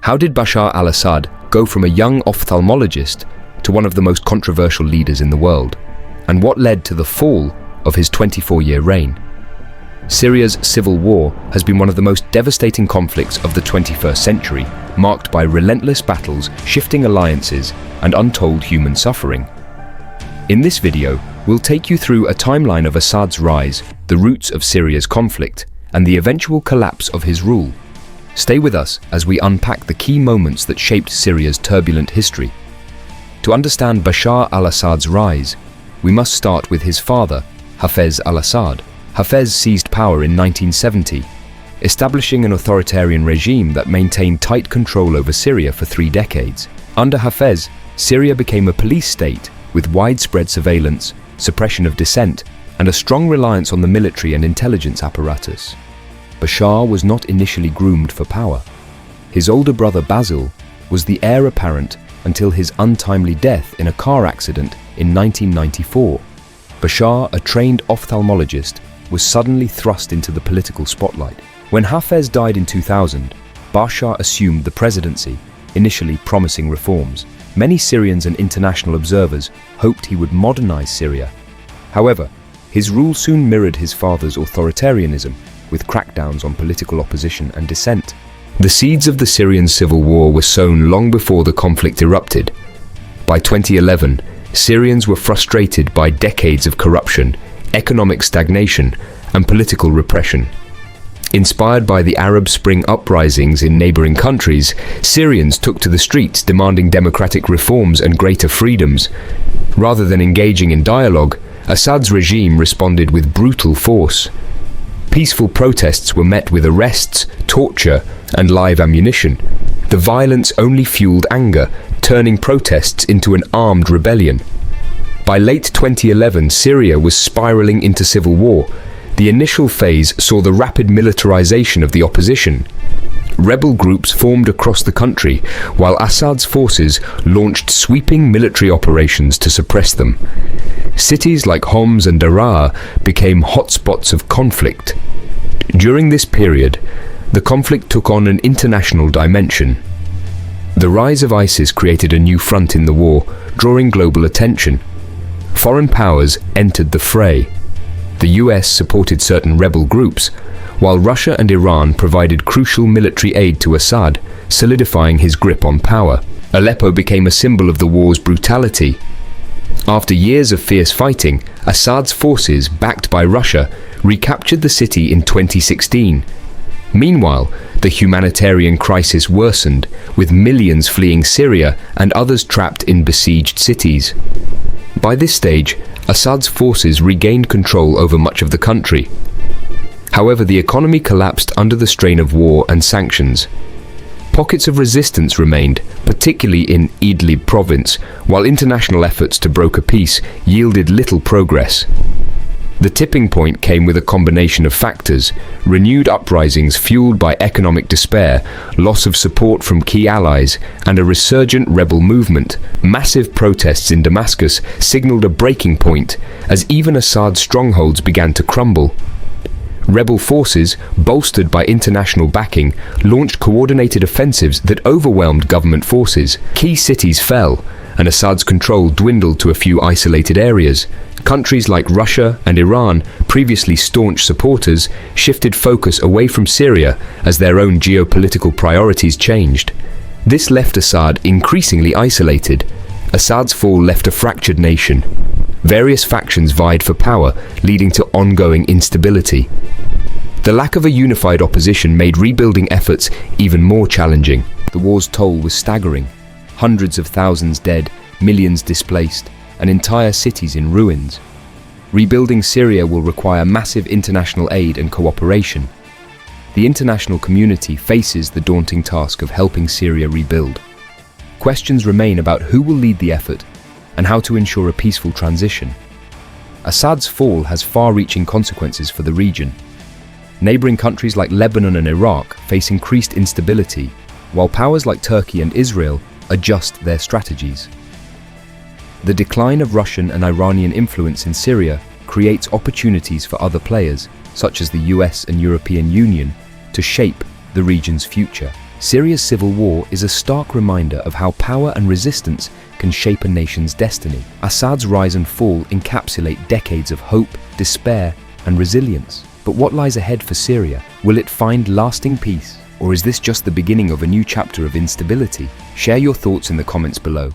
How did Bashar al-Assad go from a young ophthalmologist to one of the most controversial leaders in the world? And what led to the fall of his 24-year reign? Syria's civil war has been one of the most devastating conflicts of the 21st century, marked by relentless battles, shifting alliances, and untold human suffering. In this video, we'll take you through a timeline of Assad's rise, the roots of Syria's conflict, and the eventual collapse of his rule. Stay with us as we unpack the key moments that shaped Syria's turbulent history. To understand Bashar al-Assad's rise, we must start with his father, Hafez al-Assad. Hafez seized power in 1970, establishing an authoritarian regime that maintained tight control over Syria for 3 decades. Under Hafez, Syria became a police state with widespread surveillance, suppression of dissent, and a strong reliance on the military and intelligence apparatus. Bashar was not initially groomed for power. His older brother Basil was the heir apparent until his untimely death in a car accident in 1994. Bashar, a trained ophthalmologist, was suddenly thrust into the political spotlight. When Hafez died in 2000, Bashar assumed the presidency, initially promising reforms. Many Syrians and international observers hoped he would modernize Syria. However, his rule soon mirrored his father's authoritarianism, with crackdowns on political opposition and dissent. The seeds of the Syrian civil war were sown long before the conflict erupted. By 2011, Syrians were frustrated by decades of corruption, economic stagnation, and political repression. Inspired by the Arab Spring uprisings in neighboring countries, Syrians took to the streets demanding democratic reforms and greater freedoms. Rather than engaging in dialogue, Assad's regime responded with brutal force. Peaceful protests were met with arrests, torture, and live ammunition. The violence only fueled anger, turning protests into an armed rebellion. By late 2011, Syria was spiraling into civil war. The initial phase saw the rapid militarization of the opposition. Rebel groups formed across the country, while Assad's forces launched sweeping military operations to suppress them. Cities like Homs and Daraa became hotspots of conflict. During this period, the conflict took on an international dimension. The rise of ISIS created a new front in the war, drawing global attention. Foreign powers entered the fray. The US supported certain rebel groups, while Russia and Iran provided crucial military aid to Assad, solidifying his grip on power. Aleppo became a symbol of the war's brutality. After years of fierce fighting, Assad's forces, backed by Russia, recaptured the city in 2016. Meanwhile, the humanitarian crisis worsened, with millions fleeing Syria and others trapped in besieged cities. By this stage, Assad's forces regained control over much of the country. However, the economy collapsed under the strain of war and sanctions. Pockets of resistance remained, particularly in Idlib province, while international efforts to broker peace yielded little progress. The tipping point came with a combination of factors: renewed uprisings fueled by economic despair, loss of support from key allies, and a resurgent rebel movement. Massive protests in Damascus signaled a breaking point, as even Assad's strongholds began to crumble. Rebel forces, bolstered by international backing, launched coordinated offensives that overwhelmed government forces. Key cities fell, and Assad's control dwindled to a few isolated areas. Countries like Russia and Iran, previously staunch supporters, shifted focus away from Syria as their own geopolitical priorities changed. This left Assad increasingly isolated. Assad's fall left a fractured nation. Various factions vied for power, leading to ongoing instability. The lack of a unified opposition made rebuilding efforts even more challenging. The war's toll was staggering. Hundreds of thousands dead, millions displaced, and entire cities in ruins. Rebuilding Syria will require massive international aid and cooperation. The international community faces the daunting task of helping Syria rebuild. Questions remain about who will lead the effort and how to ensure a peaceful transition. Assad's fall has far-reaching consequences for the region. Neighboring countries like Lebanon and Iraq face increased instability, while powers like Turkey and Israel adjust their strategies. The decline of Russian and Iranian influence in Syria creates opportunities for other players, such as the US and European Union, to shape the region's future. Syria's civil war is a stark reminder of how power and resistance can shape a nation's destiny. Assad's rise and fall encapsulate decades of hope, despair, and resilience. But what lies ahead for Syria? Will it find lasting peace? Or is this just the beginning of a new chapter of instability? Share your thoughts in the comments below.